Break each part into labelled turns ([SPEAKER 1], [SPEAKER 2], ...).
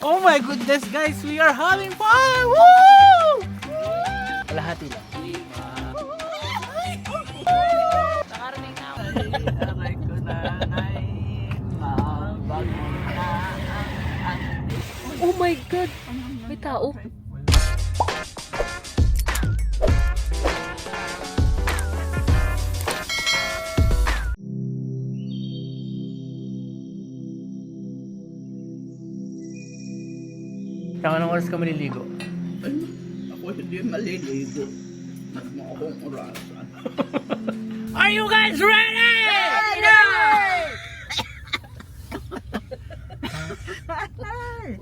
[SPEAKER 1] Oh my goodness guys, we are having fun! Woo! Kalahati lang.
[SPEAKER 2] Nakarating na ako. Aray ko nanay, mabago na ang
[SPEAKER 3] Oh my God! May tao.
[SPEAKER 1] Saka anong oras ka maliligo?
[SPEAKER 2] Ako hindi maliligo. Ano akong orasan.
[SPEAKER 1] Are you guys ready?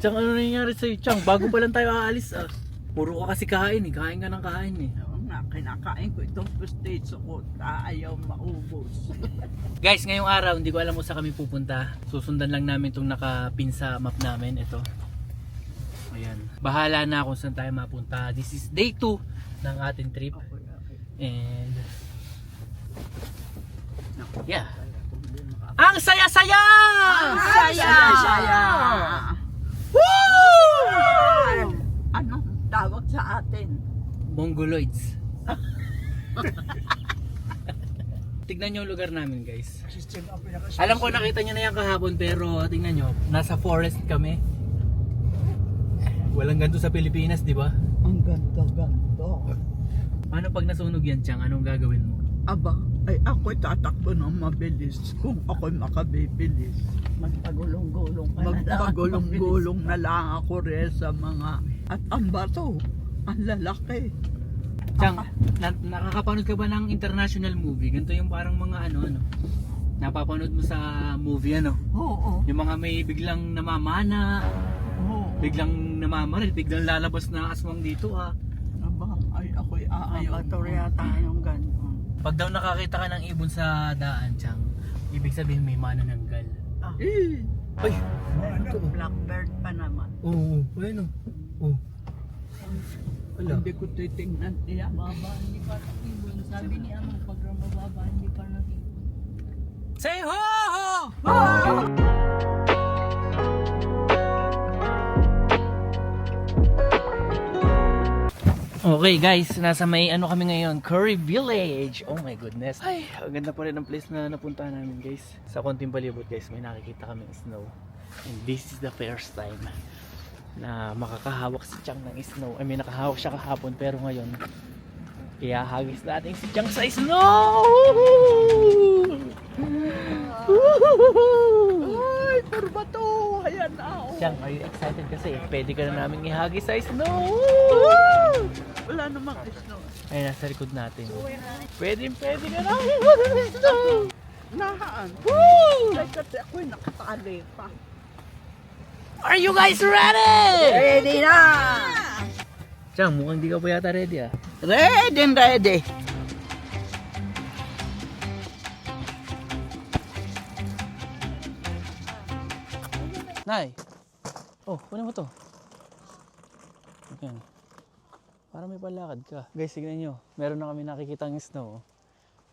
[SPEAKER 1] Chang, ano nangyayari sa'yo, Chang? Bago pa lang tayo aalis ah. Puro ka kasi kain eh. Kain ka ng kain eh.
[SPEAKER 2] Oo nga, kinakain ko itong pistacho ko. Ayaw maubos.
[SPEAKER 1] Guys, ngayong araw, hindi ko alam kung saan kami pupunta. Susundan lang namin itong nakapin sa map namin. Ito. Ayan. Bahala na kung saan tayo mapunta. This is day 2 ng ating trip. And yeah. Ang saya-saya!
[SPEAKER 2] Saya!
[SPEAKER 1] Woo!
[SPEAKER 2] Ano tawag sa atin?
[SPEAKER 1] Mongoloids. Tignan nyo yung lugar namin guys. Alam ko nakita nyo na yan kahapon pero tingnan nyo, nasa forest kami. Walang ganito sa Pilipinas, di ba?
[SPEAKER 2] Ang ganda-ganda.
[SPEAKER 1] Paano pag nasunog yan, Chang? Anong gagawin mo?
[SPEAKER 2] Aba, ay ako'y tatakbo ng mabilis kung ako'y makabibilis.
[SPEAKER 3] Magpagulong-gulong ka na lang.
[SPEAKER 2] Magpagulong-gulong na lang ako rin sa mga... At ang bato, ang lalaki.
[SPEAKER 1] Chang, nakakapanood ka ba ng international movie? Ganito yung parang mga ano. Napapanood mo sa movie
[SPEAKER 2] Oo.
[SPEAKER 1] yung mga may biglang namamana,
[SPEAKER 2] Oo.
[SPEAKER 1] biglang namamaril, biglang lalabas na aswang dito ah.
[SPEAKER 2] Aba, ay ako'y aayaw.
[SPEAKER 3] Yata yung gano'n.
[SPEAKER 1] Pag daw nakakita ka ng ibon sa daan, Chang, ibig sabihin may manananggal.
[SPEAKER 2] Eh,
[SPEAKER 1] Ay, ano to?
[SPEAKER 3] Blackbird pa naman.
[SPEAKER 1] Oo, ayun oh. Wala.
[SPEAKER 2] hindi ko titingnan niya.
[SPEAKER 3] Baba, hindi pa nakibon. Sabi ni Amang, pag mababa, hindi pa nakibon.
[SPEAKER 1] Say ho ho! Okay guys, nasa may ano kami ngayon, Curry Village. Oh my goodness. Ay, ang ganda pa rin ang place na napuntahan namin guys. Sa konting palibot guys, may nakikita kaming snow. And this is the first time na makakahawak si Chang ng snow. I mean, nakahawak siya kahapon pero ngayon, kaya hagis natin si Chang sa snow!
[SPEAKER 2] Ay, purba to. Ayan na. Oh.
[SPEAKER 1] Chang, are you excited kasi pwede ka na namin ihagis sa snow?
[SPEAKER 2] Wala namang snow.
[SPEAKER 1] Ay, nasa likod natin. Pwede ka namin ihagis sa snow!
[SPEAKER 2] Nahaan. Woo! Ay, kasi ako'y nakatali pa.
[SPEAKER 1] Are you guys ready?
[SPEAKER 2] Ready na!
[SPEAKER 1] Chang, mukhang di ka pa yata ready ah.
[SPEAKER 2] Ready.
[SPEAKER 1] Nay! Oh, kunin mo to. Okay. Para may palakad ka. Guys, tignan nyo. Meron na kami nakikitang snow.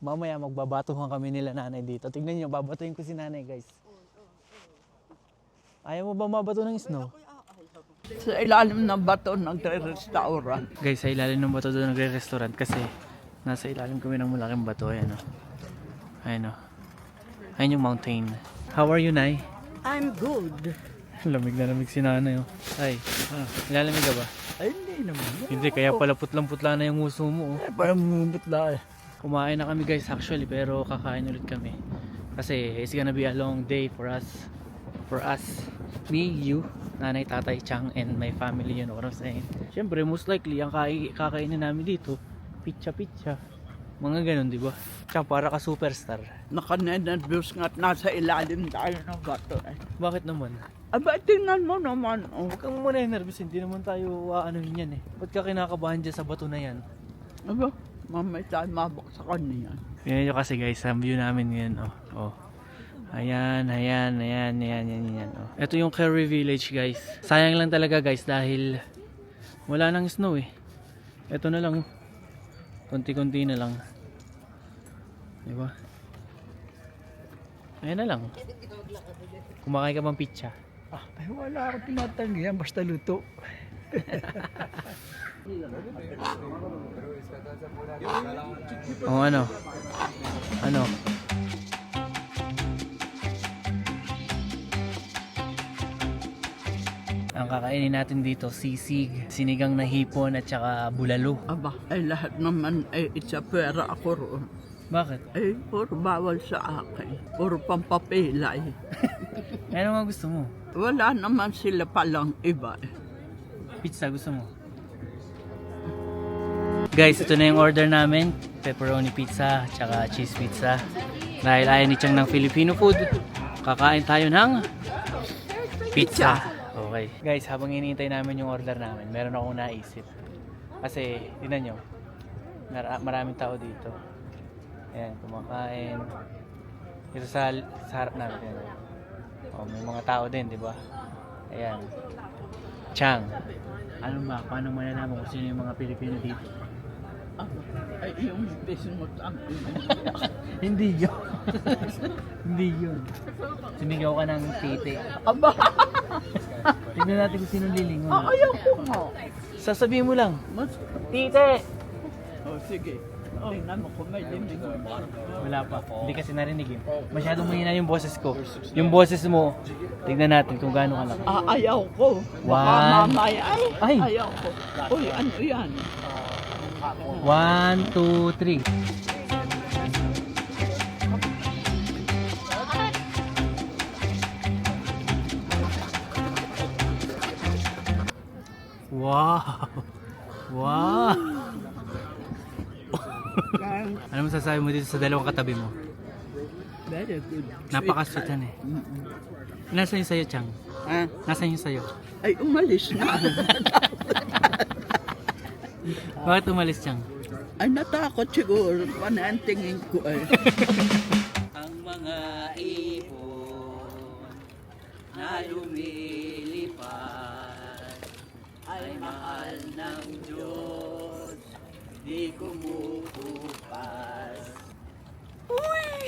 [SPEAKER 1] Mamaya magbabatuhan kami nila nanay dito. Tignan nyo, babatuhin ko si nanay guys. Ayaw mo ba mabato ng snow?
[SPEAKER 2] Sa ilalim ng bato, nagre-restaurant.
[SPEAKER 1] Guys, sa ilalim ng bato doon nagre-restaurant kasi nasa ilalim kami ng malaking bato. Ayan o. Ayan o. Ayan yung mountain. How are you, Nay?
[SPEAKER 2] I'm good.
[SPEAKER 1] Lamig na lamig si nanay oh. Ay, nilalamig ka ba?
[SPEAKER 2] Ay, hindi naman.
[SPEAKER 1] Hindi, kaya pala putlang-putla na yung uso mo oh.
[SPEAKER 2] Parang mumutla eh.
[SPEAKER 1] Kumain na kami guys actually pero kakain ulit kami. Kasi it's gonna be a long day for us. For us, me, you, nanay, tatay, Chang, and my family, you know what I'm saying. Siyempre, most likely, ang kakainin namin dito, pizza. Mga ganun, di ba? Chang, para ka superstar.
[SPEAKER 2] Naka-nervous nga't nasa ilalim tayo ng bato eh.
[SPEAKER 1] Bakit naman?
[SPEAKER 2] Aba, tingnan mo naman. Oh.
[SPEAKER 1] Huwag kang muna nervous, hindi naman tayo aanohin yan eh. Ba't ka kinakabahan dyan sa bato na yan?
[SPEAKER 2] Aba, mamay tayo mabaksakan niyan.
[SPEAKER 1] Yan nyo kasi guys, ang view namin ngayon, oh. Ayan. Oh. Ito yung Curry Village guys. Sayang lang talaga guys dahil wala nang snow eh. Ito na lang, konti-konti na lang. Diba? Ayan na lang. Kumakain ka bang pizza?
[SPEAKER 2] Ay, wala akong tinatanggihan, basta luto.
[SPEAKER 1] O ano? Ano? Ang kakainin natin dito, sisig, sinigang na hipon at saka bulalo.
[SPEAKER 2] Aba, ay lahat naman ay itsapera ako roon.
[SPEAKER 1] Bakit?
[SPEAKER 2] Ay, puro bawal sa akin. Puro pampapilay.
[SPEAKER 1] Ano nga gusto mo?
[SPEAKER 2] Wala naman sila palang iba.
[SPEAKER 1] Pizza gusto mo? Guys, ito na yung order namin. Pepperoni pizza, tsaka cheese pizza. Dahil ayaw ni Chang ng Filipino food, kakain tayo ng pizza. Okay. Guys, habang hinihintay namin yung order namin, meron akong naisip. Kasi, tignan nyo, maraming tao dito. Ayan, kumakain. Dito sa harap namin. Ayan. Oh, may mga tao din, di ba? Ayan. Chang, ano ba? Paano malalaman kung sino yung mga Pilipino dito?
[SPEAKER 2] Ay, yung business ang
[SPEAKER 1] Hindi yun. Hindi yun. Sumigaw ka ng tite.
[SPEAKER 2] Aba,
[SPEAKER 1] Tignan natin kung sino lilingon.
[SPEAKER 2] ayaw ko nga.
[SPEAKER 1] Sasabihin mo lang,
[SPEAKER 2] Mas,
[SPEAKER 1] tite!
[SPEAKER 2] oh, sige. Tingnan mo kung may limit.
[SPEAKER 1] Wala pa. Hindi kasi narinig yun. Masyadong mahina yung boses ko. Yung boses mo, tignan natin kung gaano ka lang.
[SPEAKER 2] Ayaw ko. Baka
[SPEAKER 1] One.
[SPEAKER 2] mamaya.
[SPEAKER 1] Ay.
[SPEAKER 2] Ayaw ko. Uy, ano yan?
[SPEAKER 1] 1, 2, 3. Wow! Wow! Ano masasabi mo dito sa dalawang katabi mo?
[SPEAKER 2] Very good.
[SPEAKER 1] Napaka-sweet yan eh. Nasaan yung sayo, Chang?
[SPEAKER 2] Ha?
[SPEAKER 1] Nasaan yung sayo?
[SPEAKER 2] Ay, umalis na.
[SPEAKER 1] Bakit umalis, Chang?
[SPEAKER 2] Ay, natakot siguro. Ang tingin ko ay.
[SPEAKER 1] Ang mga ibon na lumilipad ay mahal ng Diyos, di kumukupas. Uy!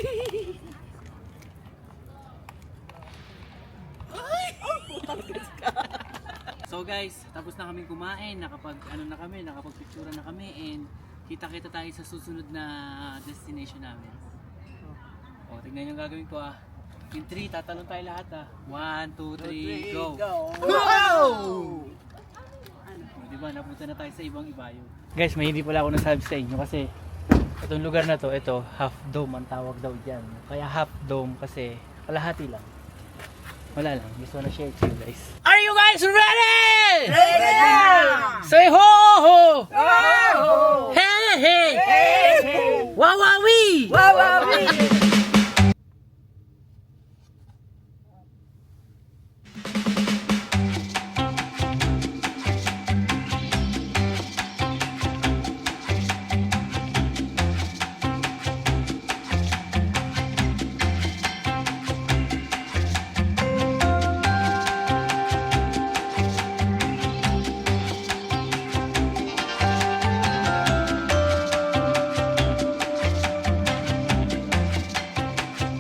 [SPEAKER 1] So guys, tapos na kaming kumain, nakapag-picture na kami and kita-kita tayo sa susunod na destination namin. O, tignan yung gagawin ko ah. In 3, tatalon tayo lahat ah. 1, 2, 3, go! O, diba, napunta na tayo sa ibang ibayo. Guys, may hindi pala ako nasabi sa inyo kasi itong lugar na to, ito, half dome ang tawag daw dyan. Kaya half dome kasi kalahati lang. Wala lang, just wanna share it to you guys. Are you guys ready?
[SPEAKER 2] Ready na!
[SPEAKER 1] Say ho ho!
[SPEAKER 2] Ho!
[SPEAKER 1] Hey hey!
[SPEAKER 2] Hey!
[SPEAKER 1] Wawawi!
[SPEAKER 2] Wawawi!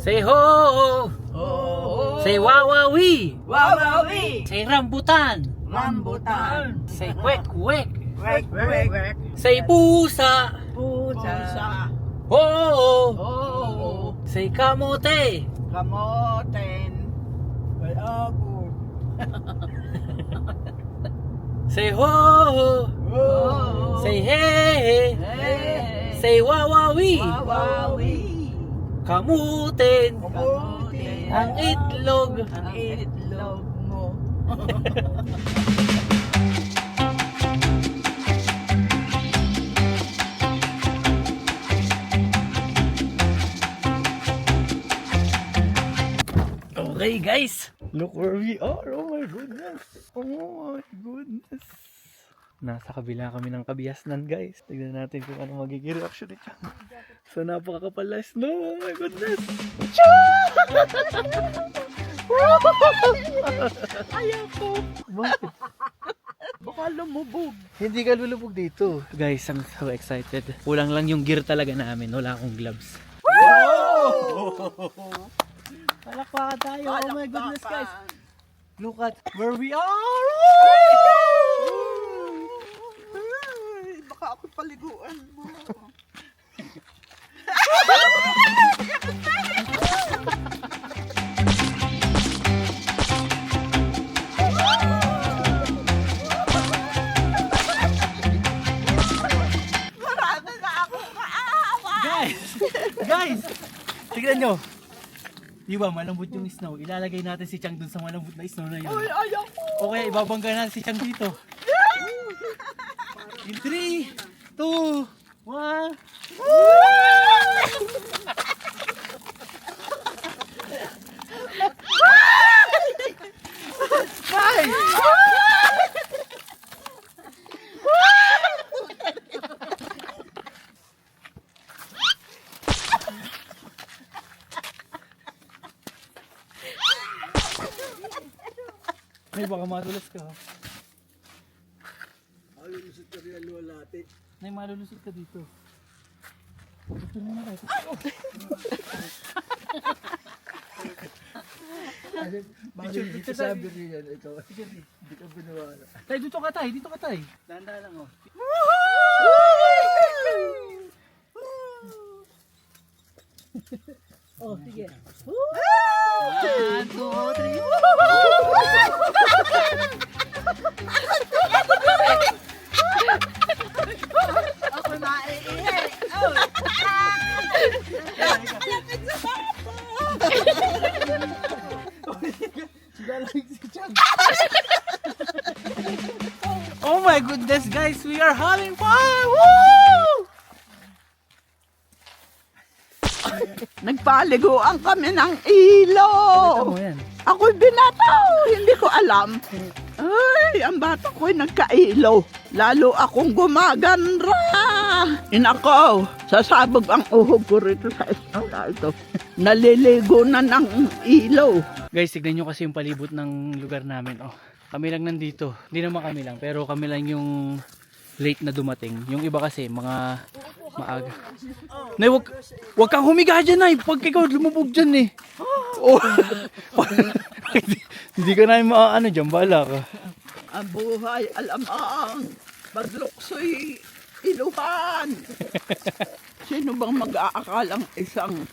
[SPEAKER 1] Say ho!
[SPEAKER 2] Oh!
[SPEAKER 1] Say wawawi!
[SPEAKER 2] Wawawi!
[SPEAKER 1] Say rambutan!
[SPEAKER 2] Rambutan!
[SPEAKER 1] Say kwek kwek!
[SPEAKER 2] Wek, wek, wek.
[SPEAKER 1] Say pusa!
[SPEAKER 2] Pusa.
[SPEAKER 1] Ho!
[SPEAKER 2] Oh!
[SPEAKER 1] Say kamote!
[SPEAKER 2] Kamoten. Walago.
[SPEAKER 1] Say ho!
[SPEAKER 2] Oh!
[SPEAKER 1] Say hey!
[SPEAKER 2] Hey!
[SPEAKER 1] Say wawawi!
[SPEAKER 2] Wawawi.
[SPEAKER 1] Kamutin!
[SPEAKER 2] Kamutin.
[SPEAKER 1] Ang itlog!
[SPEAKER 2] Ang itlog mo.
[SPEAKER 1] Okay guys, look where we are. Oh my goodness. Oh my goodness. Nasa kabila kami ng Kabiasnan guys. Tignan natin kung ano magiging reaction ni Chang. So napakakapal na snow. Oh my goodness. Chang!
[SPEAKER 2] Ayaw ko.
[SPEAKER 1] Bakit?
[SPEAKER 2] Baka lumubog.
[SPEAKER 1] Hindi ka lulubog dito. Guys, I'm so excited. Kulang lang yung gear talaga namin. Wala akong gloves. Palakpakan tayo. Oh my goodness guys. Look at where we are!
[SPEAKER 2] Ay, baka ako paliguan mo. Marami na akong maawa.
[SPEAKER 1] Guys! Guys! Tignan nyo! Di ba, malambot yung snow. Ilalagay natin si Chang dun sa malambot na snow na yun.
[SPEAKER 2] Uy, ayaw ko.
[SPEAKER 1] O kaya ibabangga natin si Chang dito. In 3, 2, 1. May baka madulas ka.
[SPEAKER 2] Malulusot ka rin ang luwalati.
[SPEAKER 1] Nay, malulusot ka dito. Ito na naman.
[SPEAKER 2] Bakit dito sabi rin yan ito? Hindi ka binawa.
[SPEAKER 1] Tay, dito ka tay, dito ka tay. Dahan-dahan lang oh.
[SPEAKER 3] Oh, sige.
[SPEAKER 1] 1, 2, 3.
[SPEAKER 2] Ako naiihi. Oh. Malapit sa papa.
[SPEAKER 1] Oh my goodness guys, we are having fun! Woo!
[SPEAKER 2] Nagpaliguan kami ng ilo.
[SPEAKER 1] Ano yan?
[SPEAKER 2] Ako'y binataw, hindi ko alam. Ay, ang bata ko'y nagkailo. Lalo akong gumaganra. Inako, sasabog ang uhog ko rito sa estola ito. Naliligo na ng ilaw.
[SPEAKER 1] Guys, tignan nyo kasi yung palibot ng lugar namin. Oh, kami lang nandito. Hindi naman kami lang, pero kami lang yung late na dumating. Yung iba kasi, mga maaga. Nay, wag kang humiga dyan, Nay. Pag ikaw lumubog dyan eh. Oh. Hindi ka na maano dyan, bala ka.
[SPEAKER 2] Ang buhay, alamang, paglukso'y iluhan. Sino bang mag-aakalang isang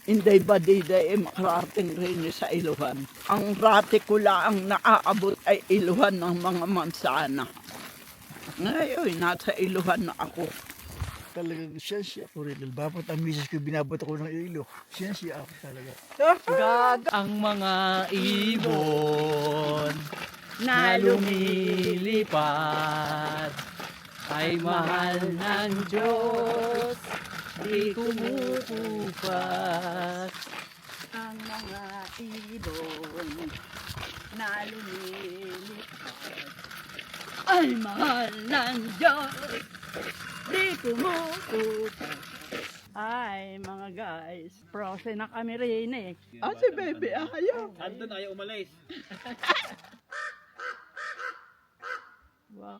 [SPEAKER 2] Inday Badiday ay makarating rin sa iluhan? Ang rati ko lang naaabot ay iluhan ng mga mansana. Ngayon, nasa iluhan na ako.
[SPEAKER 4] Talagang siyensya ako rin. Bapat ang misis ko binabot ako ng ilo. Siyensya ako talaga.
[SPEAKER 1] Ang mga ibon na lumilipad ay mahal ng Diyos, di kumukupas.
[SPEAKER 2] Ang mga ibon na lumilipad ay mahal ng Diyos, di kumukupas. Ay, mga guys, prose na kami rin eh. Ah, si Baby ayaw.
[SPEAKER 1] Andun ayaw umalis.
[SPEAKER 2] Wak.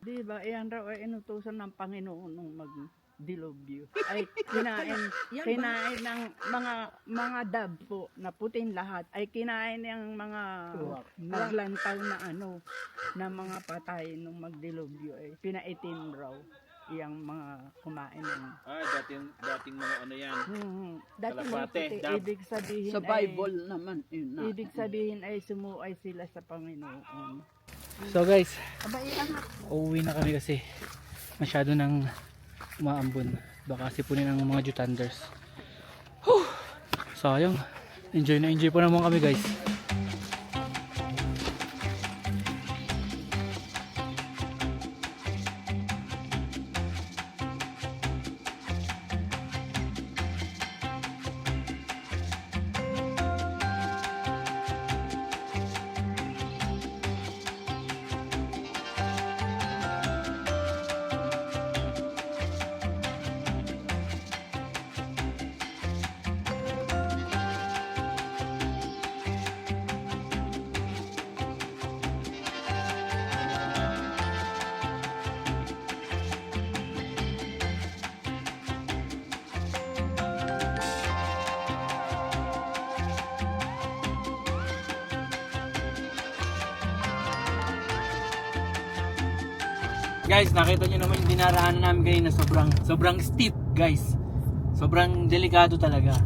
[SPEAKER 2] Di ba, iyan raw ay inutusan ng Panginoon nung mag-dilubyo. Ay, kinain ng mga dab po, na puting lahat, ay kinain ng mga naglantaw na na mga patay nung mag-dilubyo. Ay, pinaitim raw iyang mga kumain ng
[SPEAKER 1] Dating mga ano yan.
[SPEAKER 2] dati mga
[SPEAKER 1] Kalapate,
[SPEAKER 2] puti,
[SPEAKER 1] dab.
[SPEAKER 2] ibig sabihin
[SPEAKER 5] Sa
[SPEAKER 2] ay,
[SPEAKER 5] Bible naman yun na.
[SPEAKER 2] ibig sabihin ay sumuay sila sa Panginoon.
[SPEAKER 1] So guys,
[SPEAKER 2] Abay,
[SPEAKER 1] uuwi na kami kasi masyado nang umaambon. Baka sipunin ng mga Jutanders. Sayang. Enjoy pa naman kami guys. Guys, nakita nyo naman yung dinaraanan namin kanina, sobrang steep guys. Sobrang delikado talaga.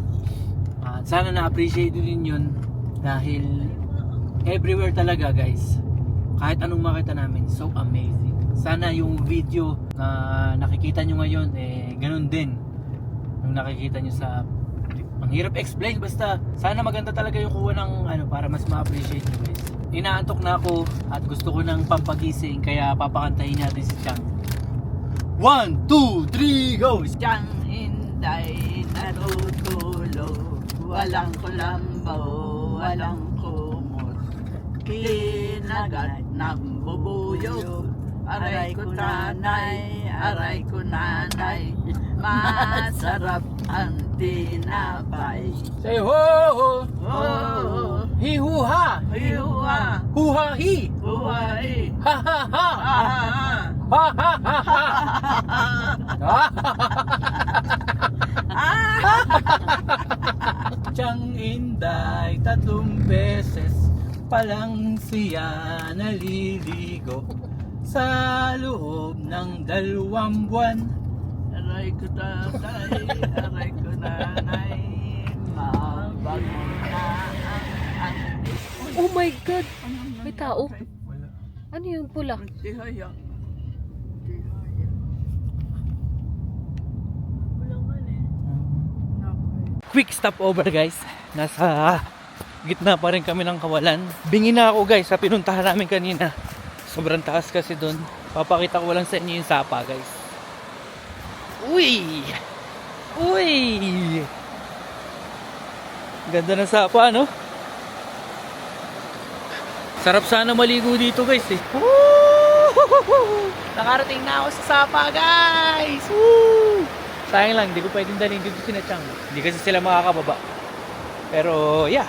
[SPEAKER 1] At sana na-appreciate din yun dahil everywhere talaga guys. Kahit anong makita namin, so amazing. Sana yung video na nakikita nyo ngayon, ganun din. Yung nakikita nyo sa... Ang hirap explain, basta sana maganda talaga yung kuha ng para mas ma-appreciate nyo guys. Inaantok na ako at gusto ko ng pampagising, kaya papakantahin natin si Chang. 1, 2, 3, go!
[SPEAKER 2] Siyang Inday natutulog, walang kulambo, walang kumot. Kinagat ng bubuyog, aray ko nanay, masarap ang tinapay.
[SPEAKER 1] Say ho ho!
[SPEAKER 2] Oh,
[SPEAKER 1] Hi hu ha!
[SPEAKER 2] hiwa,
[SPEAKER 1] Hu ha hi!
[SPEAKER 2] huwai,
[SPEAKER 1] Ha ha ha!
[SPEAKER 2] ah,
[SPEAKER 1] Ha ha ha ha! Tiyang Inday, 3 beses palang siya naliligo sa loob ng 2 buwan.
[SPEAKER 2] aray ko tatay, aray ko nanay, mabago na ang
[SPEAKER 3] Oh my God! May tao. Ano yung pula?
[SPEAKER 2] si Hayang.
[SPEAKER 1] Quick stopover guys. Nasa gitna pa rin kami ng kawalan. Bingi na ako guys sa pinuntahan namin kanina. Sobrang taas kasi doon. Papakita ko lang sa inyo yung sapa guys. Uy! Uy! Ganda ng sapa, no? Sarap sana maligo dito guys eh. Woo! Nakarating na ako sa sapa guys! Woo! Sayang lang, hindi ko pwedeng dalhin dito si Chang. Hindi kasi sila makakababa. Pero yeah,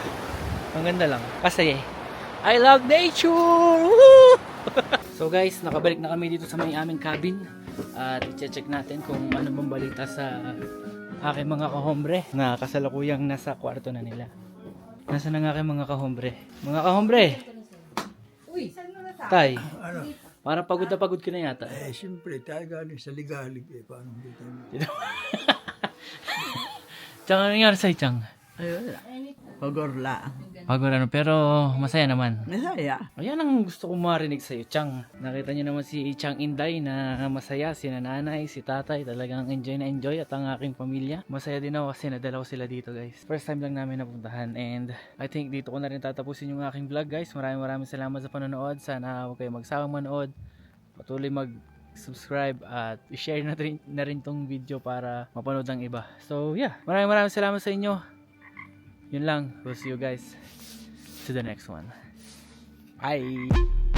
[SPEAKER 1] ang ganda lang. Kasi I love nature! Woo! So guys, nakabalik na kami dito sa may aming cabin. At i-check natin kung ano bang balita sa aking mga kahombre na kasalukuyang nasa kwarto na nila. Nasaan ang aking mga kahombre? Mga kahombre!
[SPEAKER 3] Uy!
[SPEAKER 1] Tay,
[SPEAKER 4] Ano?
[SPEAKER 1] parang pagod na pagod ka na yata.
[SPEAKER 4] Siyempre, tayo galing sa ligalig. Paano dito?
[SPEAKER 1] Chang, ano nangyari sa'yo, Chang?
[SPEAKER 2] Ayun, pagorla.
[SPEAKER 1] Pagod ano, pero masaya naman.
[SPEAKER 2] Masaya.
[SPEAKER 1] Ayan ang gusto kong marinig sa'yo, Chang. Nakita niyo naman si Chang Inday na masaya, si nanay, si tatay, talagang enjoy na enjoy at ang aking pamilya. Masaya din ako kasi nadala ko sila dito guys. First time lang namin napuntahan and I think dito ko na rin tatapusin yung aking vlog guys. Maraming salamat sa panonood. Sana huwag kayo magsawang manood. Patuloy mag-subscribe at i-share na rin tong video para mapanood ng iba. So yeah, maraming salamat sa inyo. Yun lang. We'll see you guys to the next one. Bye!